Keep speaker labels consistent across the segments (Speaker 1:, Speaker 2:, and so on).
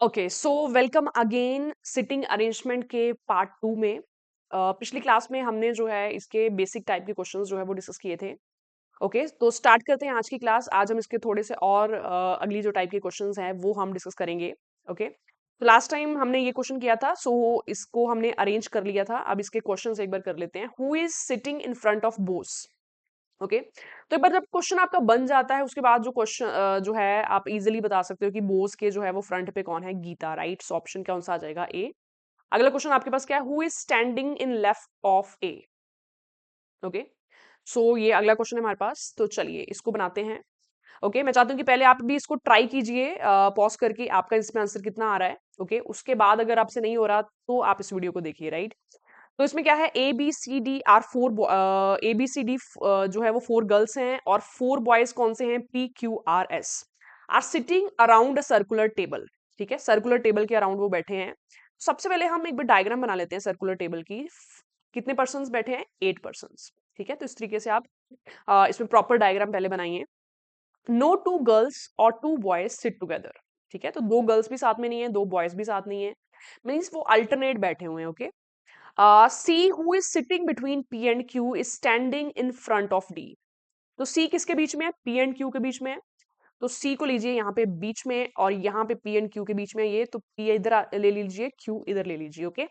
Speaker 1: Okay so welcome again sitting arrangement के part 2 में। पिछली क्लास में हमने जो है इसके बेसिक टाइप के क्वेश्चंस जो है वो डिस्कस किए थे। ओके तो स्टार्ट करते हैं आज की क्लास। आज हम इसके थोड़े से और अगली जो टाइप के क्वेश्चंस हैं वो हम डिस्कस करेंगे। ओके तो लास्ट टाइम हमने ये क्वेश्चन किया था, सो इसको हमने अरेंज कर लिया था। अब इसके क्वेश्चंस एक बार कर लेते हैं। Who is sitting in front of Bose? Okay तो एक बार जब क्वेश्चन आपका बन जाता है उसके बाद जो क्वेश्चन जो है आप इजीली बता सकते हो कि बोस के जो है वो फ्रंट पे कौन है, गीता। राइट, सो ऑप्शन कौन सा आ जाएगा? ए। अगला क्वेश्चन आपके पास क्या है? Who is standing in left of A? Okay so ये अगला क्वेश्चन है हमारे पास, तो चलिए इसको बनाते हैं। ओके मैं चाहती हूँ कि पहले आप भी इसको ट्राई कीजिए पॉज करके, आपका इसमें आंसर कितना आ रहा है। ओके उसके बाद अगर आपसे नहीं हो रहा तो आप इस वीडियो को देखिए। राइट तो इसमें क्या है, A B C D are four, A B C D जो है वो 4 गर्ल्स हैं और 4 बॉयज कौन से हैं? P Q R S R sitting around a circular table. ठीक है, सर्कुलर टेबल के अराउंड वो बैठे हैं। सबसे पहले हम एक बार डायग्राम बना लेते हैं सर्कुलर टेबल की। कितने पर्सन बैठे हैं? 8 पर्सन। ठीक है, तो इस तरीके से आप इसमें प्रॉपर डायग्राम पहले बनाइए। नो टू गर्ल्स और टू बॉयज सिट टुगेदर। ठीक है, तो 2 गर्ल्स भी साथ में नहीं है, 2 बॉयज भी साथ नहीं है, मीन्स वो अल्टरनेट बैठे हुए हैं। Okay C who is sitting between P and Q is standing in front of D। तो C किसके बीच में है? P and Q के बीच में है। तो C को लीजिए यहाँ पे बीच में और यहाँ पे P and Q के बीच में ये, तो P इधर ले लीजिए, Q इधर ले लीजिए। ओके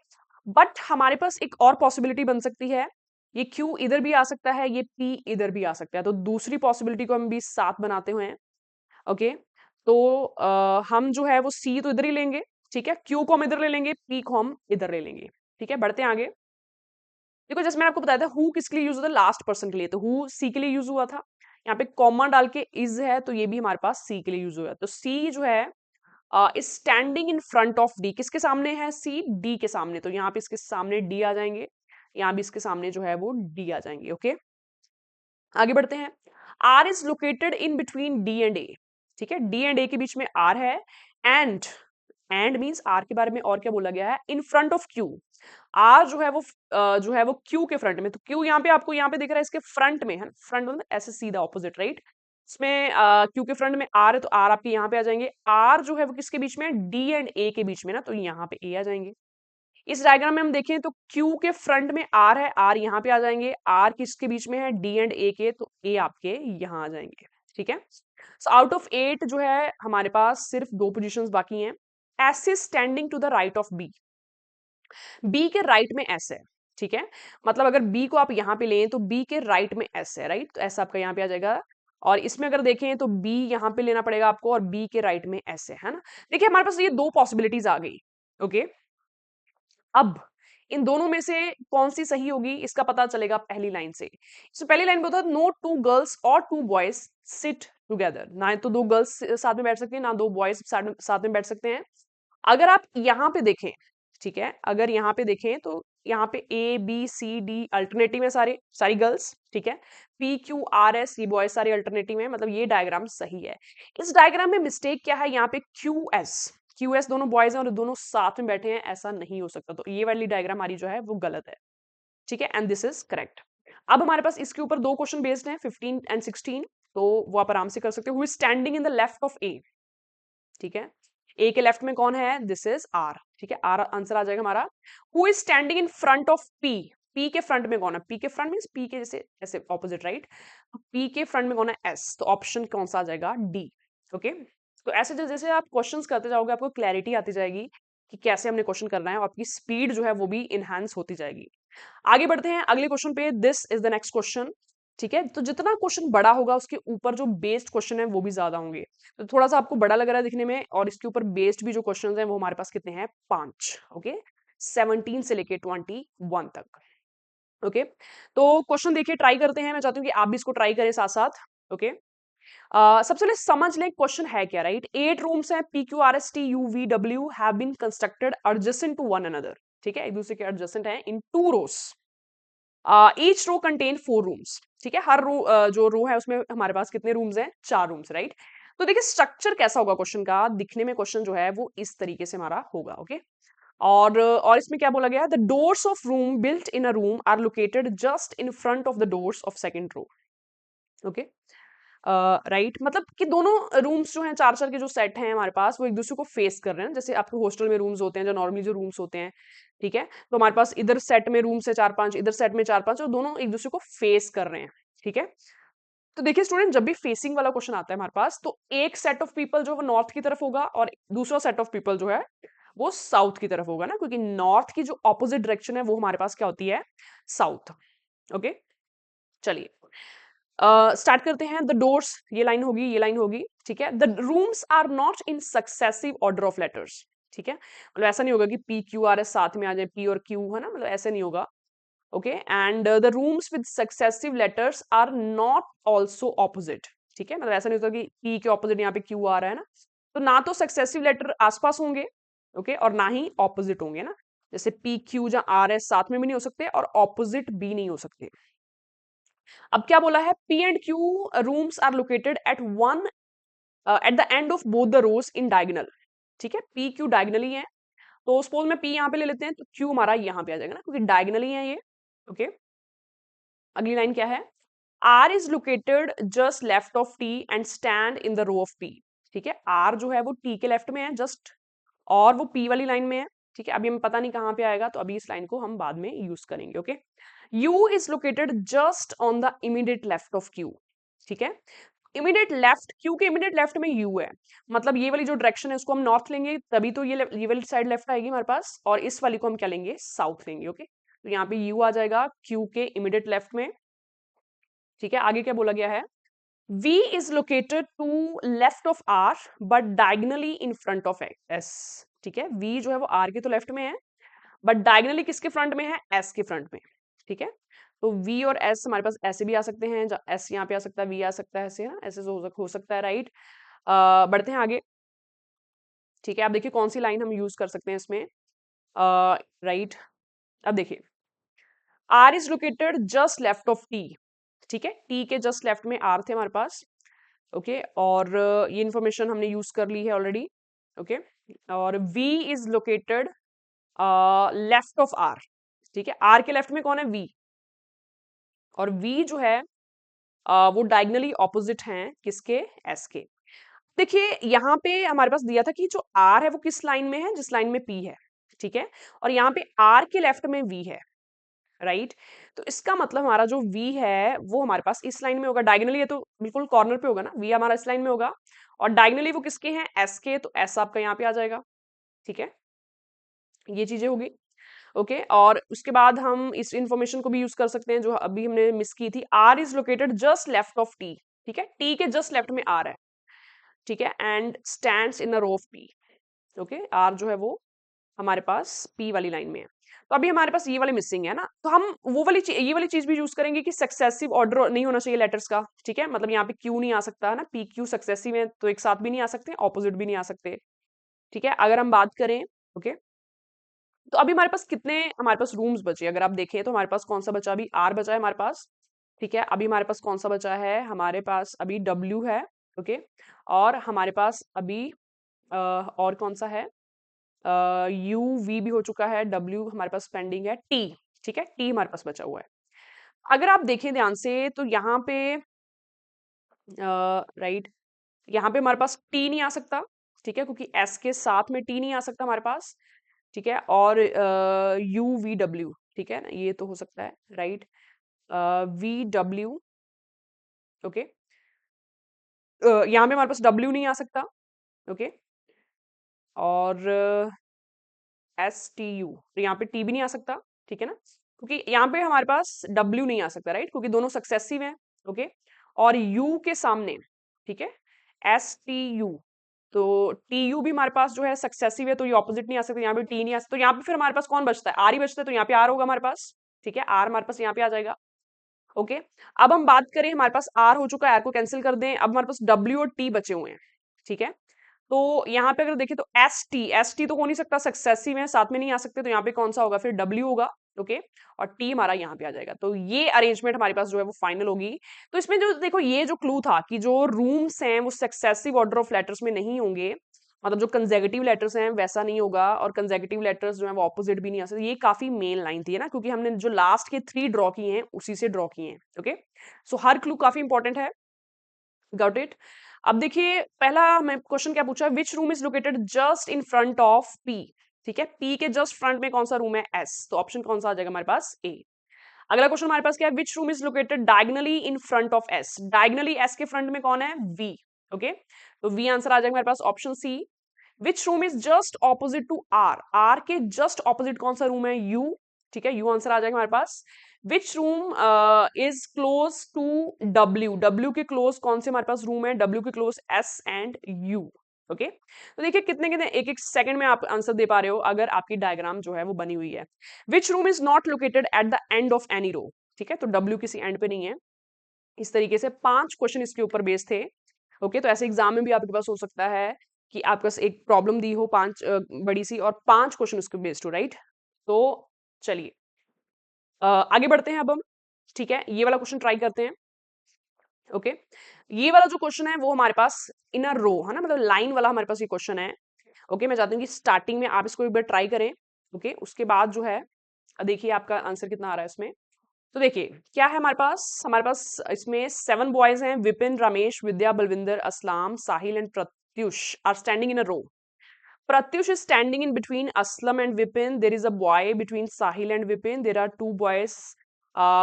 Speaker 1: बट हमारे पास एक और पॉसिबिलिटी बन सकती है, ये Q इधर भी आ सकता है, ये P इधर भी आ सकता है। तो दूसरी पॉसिबिलिटी को हम भी साथ बनाते हुए हैं। ओके तो हम जो है वो C तो इधर ही लेंगे, ठीक है, Q को हम इधर ले लेंगे, P को हम इधर ले लेंगे। ठीक है, बढ़ते हैं आगे। देखो जैसे मैंने आपको बताया था हु किसके लिए यूज होता है? लास्ट पर्सन के लिए। तो हु सी के लिए यूज हुआ था, यहाँ पे कॉमा डाल के इज है, तो ये भी हमारे पास सी के लिए यूज हुआ है। तो सी जो है is standing in front of D. किसके सामने है? सी डी के सामने। तो यहाँ पे इसके सामने डी आ जाएंगे, यहाँ भी इसके सामने जो है वो डी आ जाएंगे। ओके आगे बढ़ते हैं। R is located in between D and A. ठीक है, डी एंड ए के बीच में आर है। एंड मींस आर के बारे में और क्या बोला गया है? In front of Q. R जो है वो जो है वो क्यू के फ्रंट में। तो क्यू यहाँ पे आपको यहाँ पे दिख रहा है, इसके फ्रंट में है। फ्रंट मतलब ऐसे सीधा ऑपोजिट। राइट इसमें क्यू के फ्रंट में आर है, तो आर आपके यहाँ पे आ जाएंगे। आर जो है वो किसके बीच में? डी एंड ए के बीच में ना, तो यहाँ पे ए आ जाएंगे। इस डायग्राम में हम देखें तो Q के फ्रंट में R है, R यहाँ पे आ जाएंगे। R किसके बीच में है? D एंड A के, तो A आपके यहाँ आ जाएंगे। ठीक है, सो आउट ऑफ 8 जो है हमारे पास सिर्फ 2 पोजीशंस बाकी हैं। S is standing to the right of B। B के राइट में S है। ठीक है, मतलब अगर B को आप यहाँ पे लें तो B के राइट में S है। राइट तो S आपका यहाँ पे आ जाएगा। और इसमें अगर देखें तो B यहाँ पे लेना पड़ेगा आपको, और B के राइट में S है ना। देखिए हमारे पास ये 2 पॉसिबिलिटीज आ गई। ओके अब इन दोनों में से कौन सी सही होगी इसका पता चलेगा पहली लाइन से। इसमें पहली लाइन में होता है नो टू गर्ल्स और टू बॉयज सिट टुगेदर। ना तो 2 गर्ल्स साथ में बैठ सकती हैं, ना 2 बॉयज साथ में बैठ सकते हैं। अगर आप यहाँ पे देखें, ठीक है, अगर यहाँ पे देखें तो यहाँ पे A B C D alternative है, सारे सारी गर्ल्स। ठीक है, पी क्यू आर एस ये बॉयज सारे अल्टरनेटिव है, मतलब ये डायग्राम सही है। इस डायग्राम में मिस्टेक क्या है? यहाँ पे क्यू एस दोनों बॉयज हैं और दोनों साथ में बैठे हैं, ऐसा नहीं हो सकता। तो ये वाली डायग्राम हमारी जो है वो गलत है। ठीक है, एंड दिस इज करेक्ट। अब हमारे पास इसके ऊपर 2 क्वेश्चन बेस्ड हैं, 15 एंड 16। तो वो आप आराम से कर सकते हो। Who is standing in the left of A? ठीक है, ए के लेफ्ट में कौन है? This is R. ठीक है, आर आंसर आ जाएगा हमारा। Who is standing in front of P? P के फ्रंट में कौन है? पी के फ्रंट मींस पी के जैसे ऐसे ऑपोजिट। राइट पी के फ्रंट में कौन है? एस। तो ऑप्शन कौन सा आ जाएगा? डी। ओके तो ऐसे जैसे जैसे आप क्वेश्चंस करते जाओगे आपको क्लैरिटी आती जाएगी कि कैसे हमने क्वेश्चन करना है, और आपकी स्पीड जो है वो भी इनहांस होती जाएगी। आगे बढ़ते हैं अगले क्वेश्चन पे। This is the next question. ठीक है, तो जितना क्वेश्चन बड़ा होगा उसके ऊपर जो बेस्ड क्वेश्चन है वो भी ज्यादा होंगे। तो थोड़ा सा आपको बड़ा लग रहा है दिखने में, और इसके ऊपर बेस्ड भी जो क्वेश्चन हैं वो हमारे पास कितने हैं? 5। ओके 17 से लेके 21 तक। ओके तो क्वेश्चन देखिए, ट्राई करते हैं। मैं चाहती हूँ कि आप भी इसको ट्राई करें साथ साथ। ओके सबसे पहले समझ लें क्वेश्चन है क्या। राइट 8 रूम्स हैं, P Q R S T U V W have been constructed adjacent to one another. ठीक है, एक दूसरे के एडजेसेंट हैं in 2 rows. Each row contain 4 rooms. ठीक है, हर रो जो रो है उसमें हमारे पास कितने रूम्स हैं? 4 रूम्स। राइट तो देखिए स्ट्रक्चर कैसा होगा क्वेश्चन का। दिखने में क्वेश्चन जो है वो इस तरीके से हमारा होगा। ओके और इसमें क्या बोला गया है? The doors of room built in a room are located just in front of the doors of second row. Okay right, मतलब कि दोनों रूम्स जो हैं, चार चार के जो सेट हैं हमारे पास, वो एक दूसरे को फेस कर रहे हैं। जैसे आपके हॉस्टल में रूम्स होते हैं, जो नॉर्मली जो रूम्स होते हैं, ठीक है, तो हमारे पास इधर सेट में रूम्स है चार पांच, इधर सेट में चार पांच, और दोनों एक दूसरे को फेस कर रहे हैं, ठीक है। तो देखिए स्टूडेंट, जब भी फेसिंग वाला क्वेश्चन आता है हमारे पास, तो एक सेट ऑफ पीपल जो वो नॉर्थ की तरफ होगा और दूसरा सेट ऑफ पीपल जो है वो साउथ की तरफ होगा ना, क्योंकि नॉर्थ की जो ऑपोजिट डायरेक्शन है वो हमारे पास क्या होती है, साउथ। ओके, चलिए स्टार्ट करते हैं। द डोर्स, ये लाइन होगी, ये लाइन होगी, ठीक है। The rooms are not in successive order of letters, ठीक है, मतलब ऐसा नहीं होगा कि पी क्यू आर एस साथ में आ जाए, पी और क्यू है ना, मतलब ऐसे नहीं होगा। Okay, and the rooms with successive letters are not also opposite, ठीक है, मतलब ऐसा नहीं होता कि पी के ऑपोजिट यहाँ पे क्यू आ रहा है ना, तो ना तो सक्सेसिव लेटर आसपास होंगे, ओके, और ना ही ऑपोजिट होंगे ना, जैसे पी क्यू जहाँ आर एस साथ में भी नहीं हो सकते और ऑपोजिट भी नहीं हो सकते। अब क्या बोला है, P and Q rooms are located at one at the end of both the rows in diagonal, ठीक है, पी क्यू डायगोनली है, तो सपोज में पी यहाँ पे ले लेते हैं, तो क्यू हमारा यहाँ पे आ जाएगा ना, क्योंकि डायगोनली है ये। ओके, अगली लाइन क्या है, R is located just left of T and stand in the row of P, ठीक है, आर जो है वो टी के लेफ्ट में है जस्ट, और वो पी वाली लाइन में है, ठीक है। अभी हमें पता नहीं कहाँ पे आएगा, तो अभी इस लाइन को हम बाद में यूज करेंगे। Okay, you is located just on the immediate left of Q, ठीक है, इमीडिएट लेफ्ट, क्यू के इमीडिएट लेफ्ट में यू है, मतलब ये वाली जो डायरेक्शन है उसको हम नॉर्थ लेंगे, तभी तो ये वाली साइड लेफ्ट आएगी हमारे पास, और इस वाली को हम क्या लेंगे, साउथ लेंगे। ओके, तो यहाँ पे यू आ जाएगा क्यू के इमीडिएट लेफ्ट में, ठीक है। आगे क्या बोला गया है, V is located to left of R but diagonally in front of S, ठीक है, V जो है वो R के तो लेफ्ट में है, बट डायगनली किसके फ्रंट में है, S के फ्रंट में, ठीक है। तो V और S हमारे पास ऐसे भी आ सकते हैं, S यहाँ पे आ सकता है, V आ सकता है, ऐसे ना, ऐसे हो सकता है, राइट। बढ़ते हैं आगे, ठीक है। अब देखिए कौन सी लाइन हम यूज कर सकते हैं इसमें, राइट। अब देखिए, R is located just left of T, ठीक है, T के जस्ट लेफ्ट में R थे हमारे पास। ओके, और ये इंफॉर्मेशन हमने यूज कर ली है ऑलरेडी। ओके, और V is located left of R, ठीक है, R के लेफ्ट में कौन है, V, और V जो है वो डायगनली ऑपोजिट हैं किसके, S के। देखिए यहाँ पे हमारे पास दिया था कि जो R है वो किस लाइन में है, जिस लाइन में P है, ठीक है, और यहाँ पे R के लेफ्ट में V है, राइट। तो इसका मतलब हमारा जो V है वो हमारे पास इस लाइन में होगा, डायगनली है तो बिल्कुल कॉर्नर पे होगा ना, V हमारा इस लाइन में होगा, और डायगनली वो किसके हैं, S के, तो S आपका यहाँ पे आ जाएगा, ठीक है, ये चीजें होगी। ओके, और उसके बाद हम इस इंफॉर्मेशन को भी यूज कर सकते हैं जो अभी हमने मिस की थी, R is located just left of T, ठीक है, T के जस्ट लेफ्ट में R है, ठीक है, and stands in a row of P। Okay, R जो है वो हमारे पास P वाली लाइन में है, तो अभी हमारे पास ये वाले मिसिंग है ना, तो हम वो वाली ये वाली चीज भी यूज करेंगे कि सक्सेसिव ऑर्डर नहीं होना चाहिए लेटर्स का, ठीक है, मतलब यहाँ पे क्यू नहीं आ सकता है ना, पी क्यू सक्सेसिव है तो एक साथ भी नहीं आ सकते, ऑपोजिट भी नहीं आ सकते, ठीक है। अगर हम बात करें, ओके, तो अभी हमारे पास कितने, हमारे पास रूम्स बचे, अगर आप देखें तो हमारे पास कौन सा बचा, अभी आर बचा है हमारे पास, ठीक है, अभी हमारे पास कौन सा बचा है, हमारे पास अभी डब्ल्यू है, ओके, और हमारे पास अभी और कौन सा है, यू वी भी हो चुका है, डब्ल्यू हमारे पास पेंडिंग है, टी, ठीक है, टी हमारे पास बचा हुआ है। अगर आप देखें ध्यान से तो यहाँ पे राइट, यहाँ पे हमारे पास टी नहीं आ सकता, ठीक है, क्योंकि एस के साथ में टी नहीं आ सकता हमारे पास, ठीक है, और यू वी डब्ल्यू, ठीक है ना, ये तो हो सकता है, राइट, वी डब्ल्यू, ओके, यहाँ पे हमारे पास डब्ल्यू नहीं आ सकता, ओके, और एस टी यू, तो यहाँ पे टी भी नहीं आ सकता, ठीक है ना, क्योंकि यहाँ पे हमारे पास डब्ल्यू नहीं आ सकता, राइट, क्योंकि दोनों सक्सेसिव हैं, ओके, और यू के सामने, ठीक है, एस टी यू, तो टी यू भी हमारे पास जो है सक्सेसिव है, तो ये ऑपोजिट नहीं आ सकता, यहाँ पे टी नहीं आ सकता, तो यहाँ पे फिर हमारे पास कौन बचता है, आर ही बचता है, तो यहाँ पे आर होगा हमारे पास, ठीक है, आर हमारे पास यहाँ पे आ जाएगा। ओके, अब हम बात करें, हमारे पास आर हो चुका है, आर को कैंसिल कर दें, अब हमारे पास डब्ल्यू और टी बचे हुए हैं, ठीक है, तो यहाँ पे अगर देखें तो एस टी तो हो नहीं सकता, सक्सेसिव है, साथ में नहीं आ सकते, तो यहाँ पे कौन सा होगा, फिर डब्ल्यू होगा, ओके, और टी हमारा यहाँ पे आ जाएगा, तो ये अरेंजमेंट हमारे पास जो है वो फाइनल होगी। तो इसमें जो देखो ये जो क्लू था कि जो रूम्स हैं वो सक्सेसिव ऑर्डर ऑफ लेटर्स में नहीं होंगे, मतलब जो कंसेक्यूटिव लेटर्स हैं वैसा नहीं होगा, और कंसेक्यूटिव लेटर्स जो है वो ऑपोजिट भी नहीं आ सकते, ये काफी मेन लाइन थी है ना, क्योंकि हमने जो लास्ट के 3 ड्रॉ किए हैं उसी से ड्रॉ किए हैं। ओके, सो हर क्लू काफी इंपॉर्टेंट है। Got it? अब देखिए पहला मैं क्वेश्चन क्या पूछा, विच room is located just in front of P. ठीक है, पी के जस्ट फ्रंट में कौन सा रूम है, एस, तो ऑप्शन कौन सा आ जाएगा हमारे पास, ए। अगला क्वेश्चन हमारे पास क्या है, which room is located diagonally in front of S. Diagonally S के फ्रंट में कौन है, वी। ओके, तो वी आंसर आ जाएगा हमारे पास option C. Which room is just opposite to R. R के जस्ट ऑपोजिट कौन सा रूम है, यू। ठीक है, यू आंसर आ जाएगा हमारे पास। Which room is close to W. W के क्लोज कौन से हमारे पास रूम है, डब्ल्यू के close S and U. Okay, तो देखिए कितने कितने एक एक सेकंड में आप आंसर दे पा रहे हो अगर आपकी डायग्राम जो है वो बनी हुई है। Which room is not located at the end of any row. ठीक है, तो डब्ल्यू किसी एंड पे नहीं है। इस तरीके से 5 क्वेश्चन इसके ऊपर बेस्ड थे। ओके, तो ऐसे एग्जाम में भी आपके पास हो सकता है कि आपके पास एक प्रॉब्लम दी हो 5 बड़ी सी और 5 क्वेश्चन उसके बेस्ड हो, राइट। तो चलिए आगे बढ़ते हैं अब हम। ठीक है, ये वाला क्वेश्चन ट्राई करते हैं। ओके, ये वाला जो क्वेश्चन है वो हमारे पास इन अ रो है ना, मतलब लाइन वाला हमारे पास ये क्वेश्चन है। ओके, मैं चाहती हूँ कि स्टार्टिंग में आप इसको एक बार ट्राई करें। ओके, उसके बाद जो है देखिए आपका आंसर कितना आ रहा है इसमें। तो देखिए क्या है हमारे पास इसमें 7 बॉयज हैं, Vipin, Ramesh, Vidya, Balwinder, Aslam, Sahil and Pratyush are standing in a row. Pratyush is standing in between Aslam and Vipin. There is a boy between Sahil and Vipin. There are 2 boys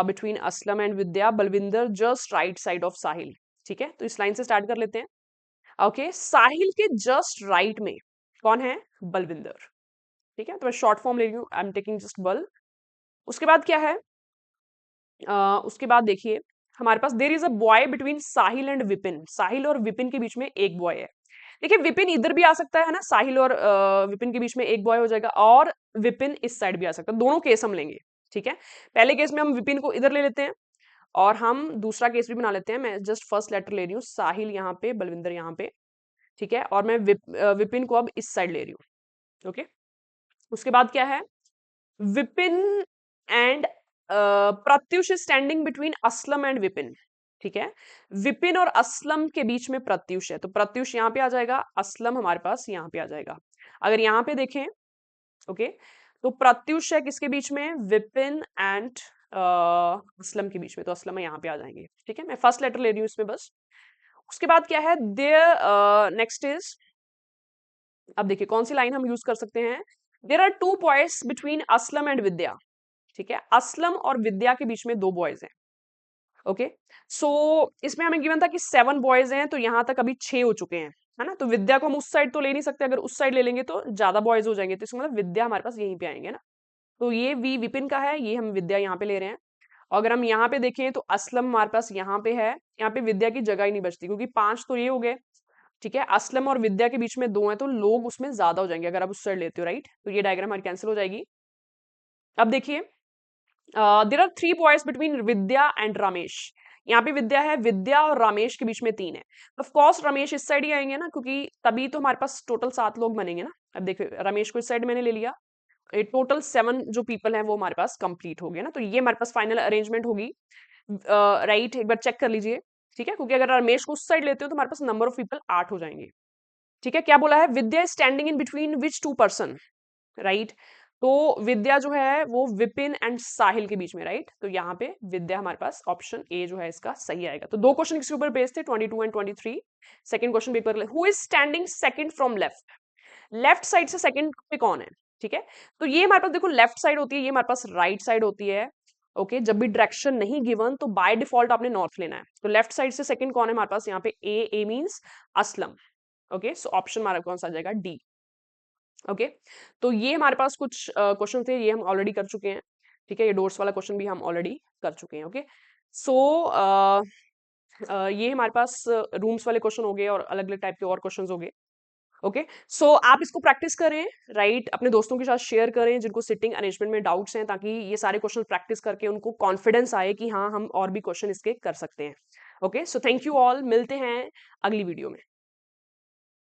Speaker 1: between Aslam and Vidya. Balvinder just right side of Sahil. ठीक है, तो इस line से start कर लेते हैं। Okay, साहिल के just right में कौन है, बलविंदर। ठीक है, तो मैं शॉर्ट फॉर्म ले रही हूँ, आई एम टेकिंग जस्ट बल। उसके बाद क्या है, उसके बाद देखिए हमारे पास there is a boy between Sahil and Vipin. Sahil और विपिन के बीच में एक बॉय है। देखिए विपिन इधर भी आ सकता है ना, साहिल और विपिन के बीच में एक बॉय हो जाएगा, और विपिन इस साइड भी आ सकता है, दोनों केस हम लेंगे। ठीक है, पहले केस में हम विपिन को इधर ले लेते हैं और हम दूसरा केस भी बना लेते हैं। मैं जस्ट फर्स्ट लेटर ले रही हूँ, साहिल यहाँ पे, बलविंदर यहाँ पे। ठीक है, और मैं विपिन को अब इस साइड ले रही हूँ। ओके, उसके बाद क्या है, Vipin and Pratyush is standing between Aslam and Vipin. ठीक है, विपिन और असलम के बीच में प्रत्युष है, तो प्रत्युष यहाँ पे आ जाएगा, असलम हमारे पास यहाँ पे आ जाएगा। अगर यहाँ पे देखें, ओके, तो प्रत्युष है किसके बीच में, विपिन एंड असलम के बीच में, तो असलम यहाँ पे आ जाएंगे। ठीक है, मैं फर्स्ट लेटर ले रही हूँ इसमें बस। उसके बाद क्या है, देयर नेक्स्ट इज, अब देखिए कौन सी लाइन हम यूज कर सकते हैं, there are 2 boys between Aslam and Vidya. ठीक है, असलम और विद्या के बीच में 2 बॉयज हैं। ओके, सो इसमें हमें गिवन था कि 7 बॉयज हैं, तो यहां तक अभी 6 हो चुके हैं, है ना। तो विद्या को हम उस साइड तो ले नहीं सकते, अगर उस साइड ले लेंगे तो ज्यादा बॉयज हो जाएंगे, तो इसका मतलब विद्या हमारे पास यहीं पे आएंगे ना। तो ये वी विपिन का है, ये हम विद्या यहाँ पे ले रहे हैं। अगर हम यहाँ पे देखें तो असलम हमारे पास यहाँ पे है, यहाँ पे विद्या की जगह ही नहीं बचती, क्योंकि 5 तो ये हो गए। ठीक है, असलम और विद्या के बीच में 2 हैं, तो लोग उसमें ज्यादा हो जाएंगे अगर आप उस साइड लेते हो, राइट। तो ये डायग्राम हमारी कैंसिल हो जाएगी। अब देखिए there are 3 boys between Vidya and Ramesh. यहाँ पे विद्या है, विद्या और रमेश के बीच में 3 है। ऑफ कोर्स रमेश इस साइड ही आएंगे ना, क्योंकि तभी तो हमारे पास टोटल 7 लोग बनेंगे ना। अब देखिए रमेश को इस साइड मैंने ले लिया, टोटल 7 जो पीपल हैं वो हमारे पास कंप्लीट हो गए ना। तो ये हमारे पास फाइनल अरेंजमेंट होगी, राइट। एक बार चेक कर लीजिए। ठीक है, क्योंकि अगर रमेश को उस साइड लेते हो तो हमारे पास नंबर ऑफ पीपल 8 हो जाएंगे। ठीक है, क्या बोला है, Vidya standing in between which 2 person, right. तो विद्या जो है वो विपिन एंड साहिल के बीच में, राइट। तो यहाँ पे विद्या हमारे पास ऑप्शन ए जो है इसका सही आएगा। तो 2 क्वेश्चन किसके ऊपर बेस्ड थे, 22 and 23। Second question paper, who is standing second from left. Left side से सेकंड पे कौन है। ठीक है, तो ये हमारे पास देखो लेफ्ट साइड होती है, ये हमारे पास राइट साइड होती है। ओके, जब भी डायरेक्शन नहीं गिवन तो बाय डिफॉल्ट आपने नॉर्थ लेना है। तो लेफ्ट साइड से सेकंड कौन है हमारे पास, यहाँ पे A means Aslam. Okay, so option हमारा कौन सा आ जाएगा, डी। ओके, तो ये हमारे पास कुछ क्वेश्चन थे, ये हम ऑलरेडी कर चुके हैं। ठीक है, ये डोर्स वाला क्वेश्चन भी हम ऑलरेडी कर चुके हैं। ओके, सो ये हमारे पास रूम्स वाले क्वेश्चन हो गए और अलग अलग टाइप के और क्वेश्चन हो गए। ओके, सो आप इसको प्रैक्टिस करें, राइट। अपने दोस्तों के साथ शेयर करें जिनको सिटिंग अरेंजमेंट में डाउट्स हैं, ताकि ये सारे क्वेश्चन प्रैक्टिस करके उनको कॉन्फिडेंस आए कि हाँ हम और भी क्वेश्चन इसके कर सकते हैं। Okay, so thank you all, मिलते हैं अगली वीडियो में।